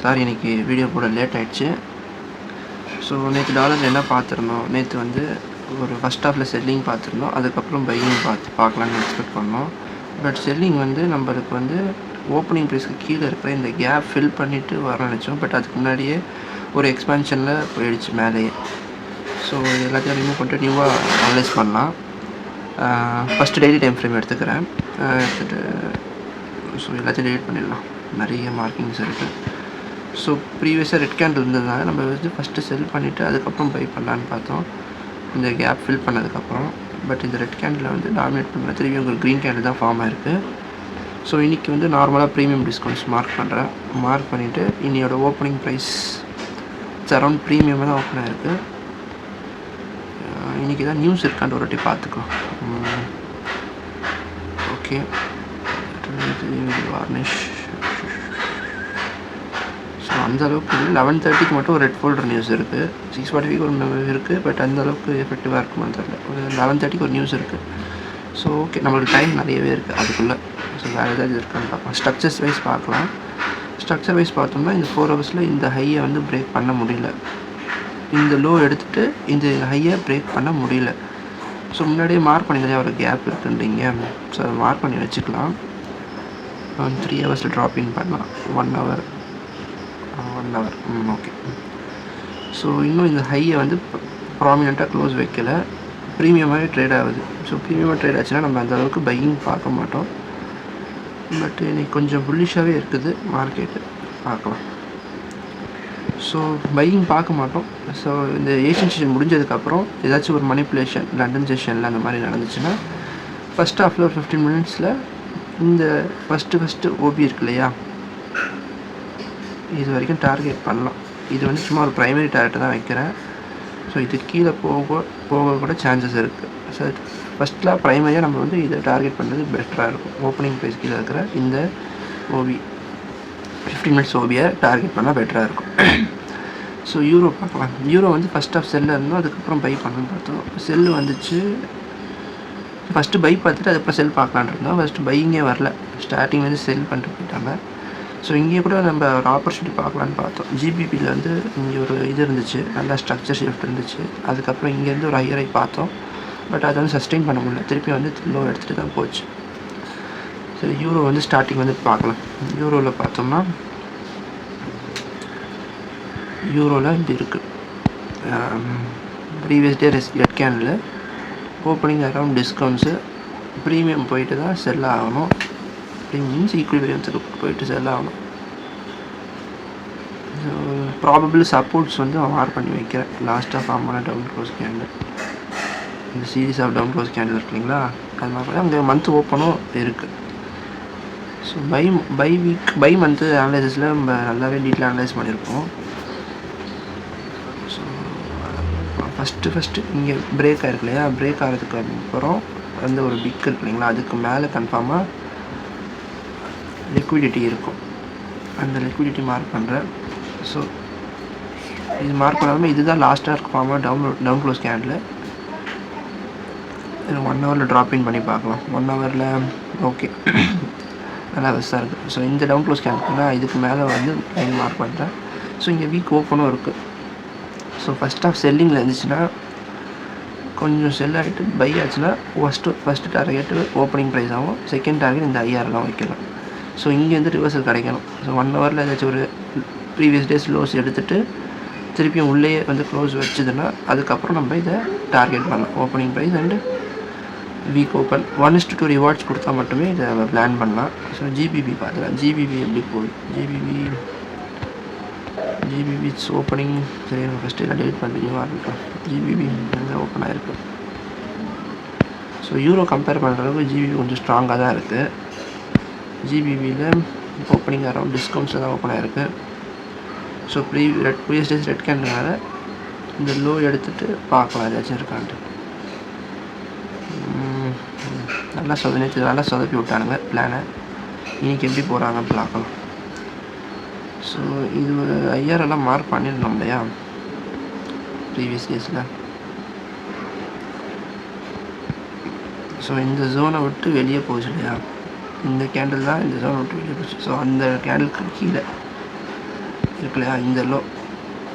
Sorry இன்றைக்கி video போட late ஆகிடுச்சு. ஸோ நேற்று டாலர் என்ன பார்த்துருந்தோம், நேற்று வந்து ஒரு ஃபஸ்ட் ஹாஃபில் செல்லிங் பார்த்துருந்தோம், அதுக்கப்புறம் பையிங் பார்க்கலான்னு எக்ஸ்பெக்ட் பண்ணோம். பட் செல்லிங் வந்து நம்மளுக்கு வந்து ஓப்பனிங் ப்ரைஸ்க்கு கீழே இருக்கிற இந்த கேப் ஃபில் பண்ணிவிட்டு வரணும்னு நினச்சோம். பட் அதுக்கு முன்னாடியே ஒரு எக்ஸ்பேன்ஷனில் போயிடுச்சு மேலேயே. ஸோ இது எல்லாத்தையும் ரிமூவ் பண்ணிட்டு நியூவாக அனலைஸ் பண்ணலாம். ஃபஸ்ட்டு டெய்லி டைம் ஃப்ரேம் எடுத்துக்கிறேன். எடுத்துகிட்டு ஸோ எல்லாத்தையும் டெலிட் பண்ணிடலாம். நிறைய மார்க்கிங்ஸ் இருக்குது. ஸோ ப்ரீவியஸாக ரெட் கேண்டில் இருந்ததுனால நம்ம வந்து ஃபஸ்ட்டு செல் பண்ணிவிட்டு அதுக்கப்புறம் பை பண்ணலான்னு பார்த்தோம், இந்த கேப் ஃபில் பண்ணதுக்கப்புறம். பட் இந்த ரெட் கேண்டில் வந்து டாமினேட் பண்ண திரும்பி உங்களுக்கு க்ரீன் கேண்டில் தான் ஃபார்ம் ஆகிருக்கு. ஸோ இன்றைக்கி வந்து நார்மலாக ப்ரீமியம் டிஸ்கவுண்ட்ஸ் மார்க் பண்ணுறேன். மார்க் பண்ணிவிட்டு இன்னையோட ஓப்பனிங் ப்ரைஸ் அரௌண்ட் ப்ரீமியமாக தான் ஓப்பன் ஆகிருக்கு. இன்றைக்கி தான் நியூஸ் இருக்கான்னு ஒரு வாட்டி பார்த்துக்கலாம். Okay, varnish. ஸோ அந்தளவுக்கு 11:30 மட்டும் ஒரு ரெட் ஃபோல்டர் நியூஸ் இருக்குது. 6:45 ஒரு இருக்குது. பட் அந்தளவுக்கு எஃபெக்டிவாக இருக்குமான்னு தெரியல. ஒரு 11:30 ஒரு நியூஸ் இருக்குது. ஸோ ஓகே, நம்மளுக்கு டைம் நிறையவே இருக்குது அதுக்குள்ளே. ஸோ வேறு ஏதாவது இருக்கான்னு பார்க்கலாம். ஸ்ட்ரக்சர்ஸ் வைஸ் பார்க்கலாம். ஸ்ட்ரக்சர் வைஸ் பார்த்தோம்னா இந்த 4 ஹவர்ஸில் இந்த ஹையை வந்து பிரேக் பண்ண முடியல. இந்த லோ எடுத்துகிட்டு இந்த ஹையை பிரேக் பண்ண முடியல. ஸோ முன்னாடியே மார்க் பண்ணியிருந்தே ஒரு கேப் இருக்குன்றீங்க. ஸோ அதை மார்க் பண்ணி வச்சுக்கலாம். 3 ஹவர்ஸில் ட்ராப் இன் பண்ணலாம். 1 ஹவர் ஓகே. ஸோ இன்னும் இந்த ஹையை வந்து ப்ராமினெண்ட்டாக க்ளோஸ் வைக்கல, ப்ரீமியமாகவே ட்ரேட் ஆகுது. ஸோ ப்ரீமியமாக ட்ரேட் ஆச்சுன்னா நம்ம அந்த அளவுக்கு பையிங் பார்க்க மாட்டோம். பட் இன்னைக்கு கொஞ்சம் புல்லிஷாகவே இருக்குது மார்க்கெட்டு, பார்க்கலாம். ஸோ பையிங் பார்க்க மாட்டோம். ஸோ இந்த ஏஷியன் செஷன் முடிஞ்சதுக்கப்புறம் ஏதாச்சும் ஒரு மனிப்புலேஷன் லண்டன் செஷனில் அந்த மாதிரி நடந்துச்சுன்னா ஃபஸ்ட் ஹாஃபில் ஒரு 15 மினிட்ஸில் இந்த ஃபஸ்ட்டு ஓபி இருக்கு இல்லையா, இது வரைக்கும் டார்கெட் பண்ணலாம். இது வந்து சும்மா ஒரு ப்ரைமரி டார்கெட்டை தான் வைக்கிறேன். ஸோ இது கீழே போக கூட சான்சஸ் இருக்குது. ஸோ ஃபஸ்ட்டில் ப்ரைமரியாக நம்ம வந்து இதை டார்கெட் பண்ணுறது பெட்டராக இருக்கும். ஓப்பனிங் ப்ரைஸ் கீழே இருக்கிற இந்த ஓபி 15 மினிட்ஸ் ஓபியை டார்கெட் பண்ணால் பெட்டராக இருக்கும். ஸோ யூரோ பார்க்கலாம். யூரோ வந்து ஃபஸ்ட் ஆஃப் செல்லில் இருந்தோம், அதுக்கப்புறம் பை பண்ணணும்னு பார்த்தோம். செல்லு வந்துச்சு. ஃபஸ்ட்டு பை பார்த்துட்டு அதுக்கப்புறம் செல் பார்க்கலான்னு இருந்தோம். ஃபஸ்ட்டு பையிங்கே வரல, ஸ்டார்டிங் வந்து செல் பண்ணிட்டு போயிட்டாங்க. ஸோ இங்கே கூட நம்ம ஒரு ஆப்பர்ச்சுனிட்டி பார்க்கலான்னு பார்த்தோம். ஜிபிபியில் வந்து இங்கே ஒரு இது இருந்துச்சு, நல்லா ஸ்ட்ரக்சர் ஷிஃப்ட் இருந்துச்சு. அதுக்கப்புறம் இங்கேருந்து ஒரு ஹையரை பார்த்தோம். பட் அதை வந்து சஸ்டெயின் பண்ண முடியல, திருப்பி வந்து லோ எடுத்துகிட்டு தான் போச்சு. சரி, யூரோ வந்து ஸ்டார்டிங் வந்து பார்க்கலாம். யூரோவில் பார்த்தோம்னா யூரோவில் இப்படி இருக்குது. Previous day red candle opening around discounts, premium போயிட்டு தான் செல் ஆகணும். ப்ரீமியம்ஸ் ஈக்குவலிபிரியத்துக்கு போயிட்டு செல் ஆகணும். ஸோ ப்ராபபிள் சப்போர்ட்ஸ் வந்து மார்க் பண்ணி வைக்கிறேன். லாஸ்ட்டாக ஃபார்ம் பண்ண டவுன் க்ளோஸ் கேண்டில், இந்த series of down close candle இருக்கு இல்லைங்களா, அது மாதிரி அங்கே மந்த் ஓப்பனும் இருக்குது. ஸோ பை மந்த்து அனலைசிஸில் நம்ம நல்லாவே டீட்டெயில் அனலைஸ் பண்ணியிருப்போம். ஸோ ஃபஸ்ட்டு இங்கே பிரேக் ஆகிருக்கு இல்லையா, பிரேக் ஆகிறதுக்கு அப்புறம் வந்து ஒரு பிக் இருக்கு இல்லைங்களா, அதுக்கு மேலே கன்ஃபார்மாக லிக்விடிட்டி இருக்கும். அந்த லிக்விடிட்டி மார்க் பண்ணுறேன். ஸோ இது மார்க் பண்ணாலுமே இதுதான் லாஸ்ட்டாக இருக்க ஃபார்மாக டவுன் க்ளோஸ் கேண்டில். 1 ஹவரில் ட்ராப் இன் பண்ணி பார்க்கலாம். 1 ஹவரில் ஓகே, நல்லா பெருசாக இருக்குது. ஸோ இந்த டவுன் க்ளோஸ் கேண்டில்னா இதுக்கு மேலே வந்து லைன் மார்க் பண்ணுறேன். ஸோ இங்கே வீக் ஓப்பனும் இருக்குது. ஸோ ஃபஸ்ட் ஆஃப் செல்லிங்கில் இருந்துச்சுன்னா கொஞ்சம் செல் ஆகிட்டு பை ஆச்சுன்னா ஃபஸ்ட்டு டார்கெட்டு ஓப்பனிங் ப்ரைஸ் ஆகும், செகண்ட் டார்கெட் இந்த ஐஆர்லாம் வைக்கலாம். ஸோ இங்கேருந்து ரிவர்சல் கிடைக்கணும். ஸோ 1 ஹவரில் ஏதாச்சும் ஒரு ப்ரீவியஸ் டேஸ் லோஸ் எடுத்துகிட்டு திருப்பியும் உள்ளேயே வந்து க்ளோஸ் வச்சுதுன்னா அதுக்கப்புறம் நம்ம இதை டார்கெட் பண்ணலாம். Opening price and week open 1:2 rewards கொடுத்தா மட்டுமே இதை நம்ம பிளான் பண்ணலாம். ஸோ ஜிபிபி பார்த்துக்கலாம். ஜிபிபி எப்படி போகுது, ஜிபிபி ஓப்பனிங் சரி, நம்ம ஃபஸ்ட்டு எல்லாம் டெலிட் பண்ணிட்டு இருக்கோம். ஜிபிபி நல்லா ஓப்பன் ஆகிருக்கு. ஸோ யூரோ கம்பேர் பண்ணுற அளவுக்கு ஜிபிபி கொஞ்சம் ஸ்ட்ராங்காக தான் இருக்குது. ஜிபிபியில் ஓப்பனிங் அரௌண்ட் டிஸ்கவுண்ட்ஸில் தான் ஓப்பன் ஆகிருக்கு. ஸோ ப்ரீவியஸ் டேஸ் ரெட் கேண்டில்னால இந்த லோ எடுத்துகிட்டு பார்க்கலாம் ஏதாச்சும் இருக்கான்ட்டு. நல்லா சொதப்பி விட்டானுங்க பிளானை. இன்றைக்கி எப்படி போகிறாங்கன்னு பார்க்கலாம். ஸோ இது ஒரு ஐஆரெல்லாம் மார்க் பண்ணியிருந்தோம் இல்லையா ப்ரீவியஸ் டேஸில். ஸோ இந்த ஜோனை விட்டு வெளியே போச்சு இல்லையா, இந்த கேண்டில் தான் இந்த ஜோனை விட்டு வெளியே போச்சு. ஸோ அந்த கேண்டிலுக்கு கீழே இருக்கு இல்லையா, இந்த லோ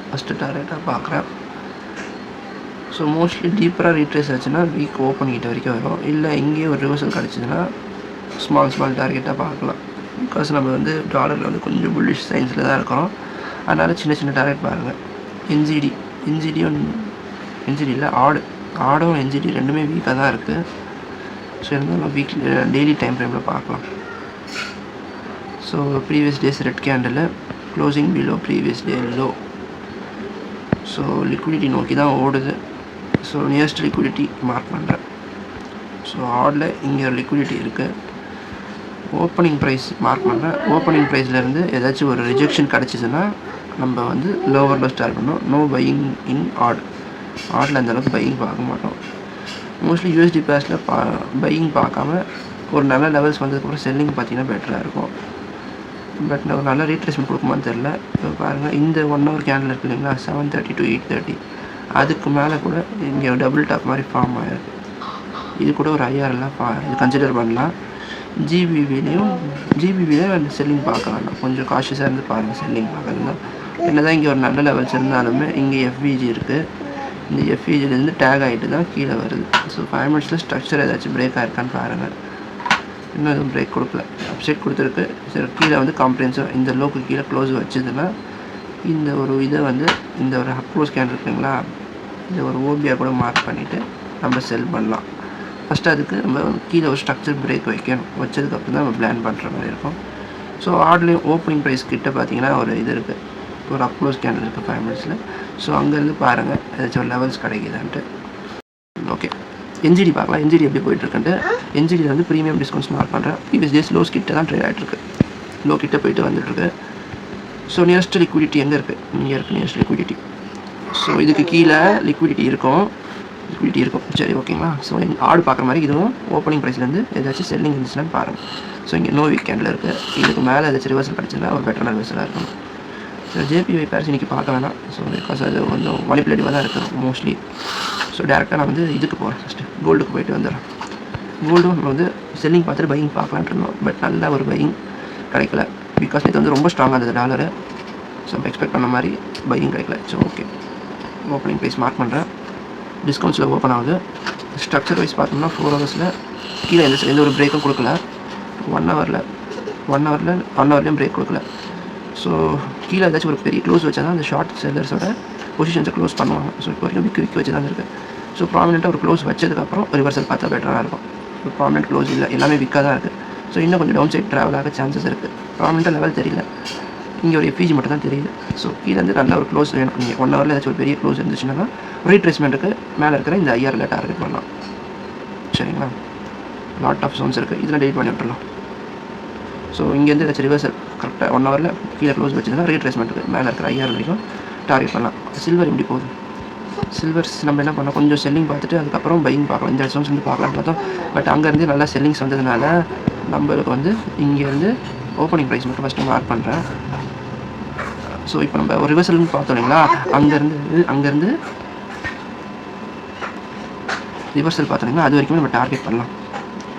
ஃபஸ்ட்டு டார்கெட்டாக பார்க்குறேன். ஸோ மோஸ்ட்லி டீப்பராக ரீட்ரேஸ் ஆச்சுன்னா வீக் ஓப்பன் கிட்ட வரைக்கும் வரும். இல்லை இங்கேயே ஒரு ரிவர்சல் கிடச்சிதுன்னா ஸ்மால் டார்கெட்டாக பார்க்கலாம். பிகாஸ் நம்ம வந்து டாலரில் வந்து கொஞ்சம் புல்லிஷ் சைன்ஸில் தான் இருக்கிறோம். அதனால் சின்ன டார்கெட் பாருங்கள். என்ஜிடியும் இல்லை ஆடும் என்ஜிடி ரெண்டுமே வீக்காக தான் இருக்குது. ஸோ இருந்தாலும் வீக்லி டெய்லி டைம் ஃப்ரேமில் பார்க்கலாம். So previous days red candle closing below previous day low. So liquidity நோக்கி தான் ஓடுது. ஸோ நியர்ஸ்ட் லிக்விடிட்டி மார்க் பண்ணுறேன். ஸோ ஆடில் இங்கே ஒரு லிக்விடிட்டி இருக்குது. ஓப்பனிங் ப்ரைஸ் மார்க் பண்ணுறேன். ஓப்பனிங் ப்ரைஸ்லேருந்து ஏதாச்சும் ஒரு ரிஜெக்ஷன் கிடச்சிதுன்னா நம்ம வந்து லோவரில் ஸ்டார்ட் பண்ணோம். நோ பையிங் இன் ஆடில் அந்தளவுக்கு பையிங் பார்க்க மாட்டோம். மோஸ்ட்லி யூஎஸ்டி பேஸில் பையிங் பார்க்காம ஒரு நல்ல லெவல்ஸ் வந்ததுக்கப்புறம் செல்லிங் பார்த்தீங்கன்னா பெட்டராக இருக்கும். பட் ஒரு நல்ல ரீட்ரேஸ்மெண்ட் கொடுக்குமான்னு தெரில. இப்போ பாருங்கள், இந்த 1 hour கேண்டில் இருக்குது இல்லைங்களா, 7:30 to 8:30, அதுக்கு மேலே கூட இங்கே டபுள் டாப் மாதிரி ஃபார்ம் ஆகிருக்கு. இது கூட ஒரு ஐஆர்லாம் இது கன்சிடர் பண்ணலாம். ஜிபிவிலையும் அந்த செல்லிங் பார்க்க வேண்டாம், கொஞ்சம் காஷியஸாக இருந்து பாருங்கள். செல்லிங் பார்க்கறதுனா என்ன தான் இங்கே ஒரு நல்ல லெவல்ஸ் இருந்தாலுமே இங்கே எஃப்விஜி இருக்குது. இந்த எஃப்விஜிலேருந்து டேக் ஆகிட்டு தான் கீழே வருது. ஸோ 5 minutes ஸ்ட்ரக்சர் ஏதாச்சும் பிரேக் ஆகிருக்கான்னு பாருங்கள். இன்னும் எதுவும் பிரேக் கொடுக்கல, அப்சைட் கொடுத்துருக்கு. சரி, கீழே வந்து காம்ப்ரிஹென்சிவ் இந்த லோக்கு கீழே க்ளோஸ் வச்சதுன்னா இந்த ஒரு இதை வந்து இந்த ஒரு க்ளோஸ் கேன் இருக்குங்களா, இதை ஒரு ஓபியாக கூட மார்க் பண்ணிவிட்டு நம்ம செல் பண்ணலாம். ஃபஸ்ட்டு அதுக்கு நம்ம கீழே ஒரு ஸ்ட்ரக்சர் பிரேக் வைக்கணும். வச்சதுக்கப்புறம் தான் நம்ம பிளான் பண்ணுற மாதிரி இருக்கும். ஸோ ஆட்லேயும் ஓப்பனிங் ப்ரைஸ் கிட்ட பார்த்தீங்கன்னா ஒரு இது இருக்குது, ஒரு அப்க்ளோஸ் கேண்டில் இருக்குது 5 minutes. ஸோ அங்கேருந்து பாருங்கள் ஏதாச்சும் ஒரு லெவல்ஸ் கிடைக்குதான்ட்டு. ஓகே, என்ஜிடி பார்க்கலாம். என்ஜிடி எப்படி போயிட்டுருக்குன்ட்டு. என்ஜிடியில் வந்து ப்ரீமியம் டிஸ்கவுண்ட்ஸ் மார்க் பண்ணுறேன். ப்ரீவியஸ் டேஸ் லோஸ் கிட்ட தான் ட்ரேட் ஆகிட்டுருக்கு. லோ கிட்ட போயிட்டு வந்துட்டுருக்கு. ஸோ நியர்ஸ்ட் லிக்விடிட்டி எங்கே இருக்குது, இங்கே இருக்குது நியர்ஸ்ட் லிக்விடிட்டி. ஸோ இதுக்கு கீழே லிக்விடிட்டி இருக்கும். சரி, ஓகேங்களா. ஸோ ஆடு பார்க்குற மாதிரி இதுவும் ஓப்பனிங் ப்ரைஸ்லேருந்து ஏதாச்சும் செல்லிங் இருந்துச்சுன்னு பாருங்கள். ஸோ இங்கே நோ வீக் கேண்டில் இருக்குது. இதுக்கு மேலே ஏதாச்சும் ரிவர்சல் கிடச்சுன்னா ஒரு பெட்டரான ரிவர்சலாக இருக்கும். ஸோ ஜேபிஒய் பேர்ஸ் இன்றைக்கி பார்க்க வேணாம். ஸோ பிகாஸ் அது கொஞ்சம் மணிப்புலேட்டிவாக தான் இருக்குது மோஸ்ட்லி. ஸோ டேரெக்டாக நான் வந்து இதுக்கு போகிறேன். ஃபஸ்ட்டு கோல்டுக்கு போயிட்டு வந்துடுறேன். கோல்டும் நம்ம வந்து செல்லிங் பார்த்துட்டு பையிங் பார்க்கலான்ட்டு இருந்தோம். பட் நல்ல ஒரு பையிங் கிடைக்கல. பிகாஸ் இது வந்து ரொம்ப ஸ்ட்ராங்காக இருந்தது டாலரு. ஸோ நம்ம எக்ஸ்பெக்ட் பண்ண மாதிரி பையிங் கிடைக்கல. So okay, opening price mark பண்ணுறேன். டிஸ்கவுண்ட்ஸில் ஓப்பன் ஆகுது. ஸ்ட்ரக்சர் வைஸ் பார்த்தோம்னா 4 hours கீழே எந்த ஒரு பிரேக்கும் கொடுக்கல. 1 hourலேயும் பிரேக் கொடுக்கல. ஸோ கீழே ஏதாச்சும் ஒரு பெரிய க்ளோஸ் வச்சா தான் அந்த ஷார்ட் செல்லர்ஸோட பொசிஷன்ஸை க்ளோஸ் பண்ணுவாங்க. ஸோ இப்போ வரைக்கும் விற்க வச்சு தான் இருக்குது. ஸோ ப்ராமினெண்ட்டாக ஒரு க்ளோஸ் வச்சதுக்கப்புறம் ரிவர்சல் பார்த்தா பெட்டராக இருக்கும். இப்போ ப்ராமினெண்ட் க்ளோஸ் இல்லை, எல்லாமே விற்காக தான் இருக்குது. ஸோ இன்னும் கொஞ்சம் டவுன் சைட் ட்ராவல் ஆக சான்சஸ் இருக்குது. ப்ராமினெண்ட்டாக லெவல் தெரியல, இங்கே ஒரு எஃப்இஜி மட்டும் தான் தெரியுது. ஸோ கீழே வந்து நல்ல ஒரு க்ளோஸ் வேணும். நீங்கள் 1 hour ஏதாச்சும் ஒரு பெரிய க்ளோஸ் இருந்துச்சுன்னா ரீட்ரேஸ்மெண்ட்டுக்கு மேலே இருக்கிற இந்த ஐஆரில் டார்கெட் பண்ணலாம். சரிங்களா, லாட் ஆஃப் ஜோன்ஸ் இருக்குது, இதெல்லாம் டெலிட் பண்ணி விட்டுறலாம். ஸோ இங்கேருந்து ஏதாச்சும் ரிவர்சல் கரெக்டாக 1 hour கீழே க்ளோஸ் வச்சுருந்தா ரீட்ரேஸ்மெண்ட்டுக்கு மேலே இருக்கிற ஐஆர் வரைக்கும் டார்கெட் பண்ணலாம். சில்வர் எப்படி போகுது, சில்வர்ஸ் நம்ம என்ன பண்ணோம், கொஞ்சம் செல்லிங் பார்த்துட்டு அதுக்கப்புறம் பையிங் பார்க்கலாம். இந்த ஜோன்ஸ் வந்து பார்க்கலான்னு பார்த்தோம். பட் அங்கேருந்து நல்லா செல்லிங்ஸ் வந்ததுனால நம்மளுக்கு வந்து இங்கேருந்து ஓப்பனிங் ப்ரைஸ் மட்டும் ஃபஸ்ட்டு மார்க் பண்ணுறேன். ஸோ இப்போ நம்ம ஒரு ரிவர்சல்னு பார்த்தோம் இல்லைங்களா, அங்கேருந்து ரிவர்சல் பார்த்தோம்னா அது வரைக்கும் நம்ம டார்கெட் பண்ணலாம்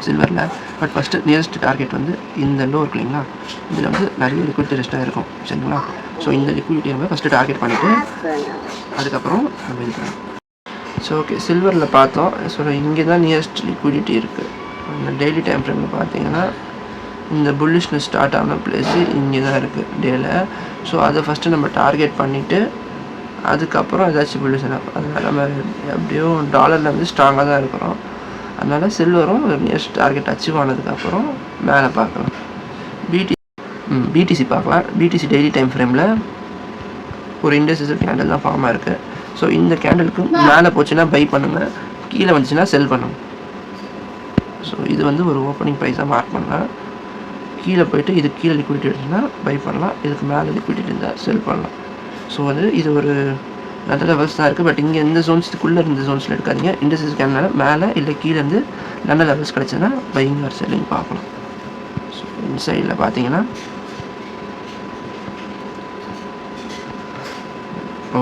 சில்வரில். பட் ஃபஸ்ட்டு நியரஸ்ட் டார்கெட் வந்து இந்த லோ இருக்கு இல்லைங்களா, இதில் வந்து நிறைய லிக்விடிட்டி ரெஸ்ட்டாக இருக்கும். சரிங்களா, ஸோ இந்த லிக்விடிட்டியை நம்ம ஃபஸ்ட்டு டார்கெட் பண்ணிவிட்டு அதுக்கப்புறம் நம்ம இது பண்ணலாம். ஸோ ஓகே, சில்வரில் பார்த்தோம். ஸோ இங்கே தான் நியரஸ்ட் லிக்விடிட்டி இருக்குது. அந்த டெய்லி டைம் ஃப்ரேமில் பார்த்தீங்கன்னா இந்த புல்லிஷ்னஸ் ஸ்டார்ட் ஆன பிளேஸு இங்கே தான் இருக்குது டேயில். ஸோ அதை ஃபஸ்ட்டு நம்ம டார்கெட் பண்ணிவிட்டு அதுக்கப்புறம் ஏதாச்சும் புல்லிஷ் ஆகும். அதனால் நம்ம எப்படியோ டாலரில் வந்து ஸ்ட்ராங்காக தான் இருக்கிறோம். அதனால் சில்வரும் நியர்ஸ்ட் டார்கெட் அச்சீவ் ஆனதுக்கப்புறம் மேலே பார்க்கலாம். பிடிசி பார்க்கலாம். பிடிசி டெய்லி டைம் ஃப்ரேமில் ஒரு இண்டஸ்ட்ரியல் கேண்டில் தான் ஃபார்மாக இருக்குது. ஸோ இந்த கேண்டிலுக்கு மேலே போச்சுன்னா பை பண்ணுங்கள், கீழே வந்துச்சுன்னா செல் பண்ணுங்கள். ஸோ இது வந்து ஒரு ஓப்பனிங் ப்ரைஸாக மார்க் பண்ணலாம். கீழே போய்ட்டு இது கீழே லிக்விடிட்டி எடுத்துன்னா பை பண்ணலாம், இதுக்கு மேலே லிக்விடிட்டி இருந்தால் செல் பண்ணலாம். ஸோ வந்து இது ஒரு நல்ல லெவல்ஸ் தான் இருக்குது. பட் இங்கே எந்த ஜோன்ஸுக்குள்ளே இருந்த ஜோன்ஸில் எடுக்காதீங்க. இண்டஸ்ட்ரியல் கேண்டில் மேலே இல்லை கீழே இருந்து நல்ல லெவல்ஸ் கிடச்சதுன்னா பையிங் ஆர் செல்லிங் பார்க்கலாம். ஸோ இந்த சைடில் பார்த்தீங்கன்னா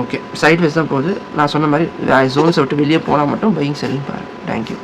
ஓகே, சைட் வைஸ் தான் போகுது. நான் சொன்ன மாதிரி ஜோன்ஸை விட்டு வெளியே போனால் மட்டும் பையிங் செல்லிங் பாருங்கள். தேங்க்யூ.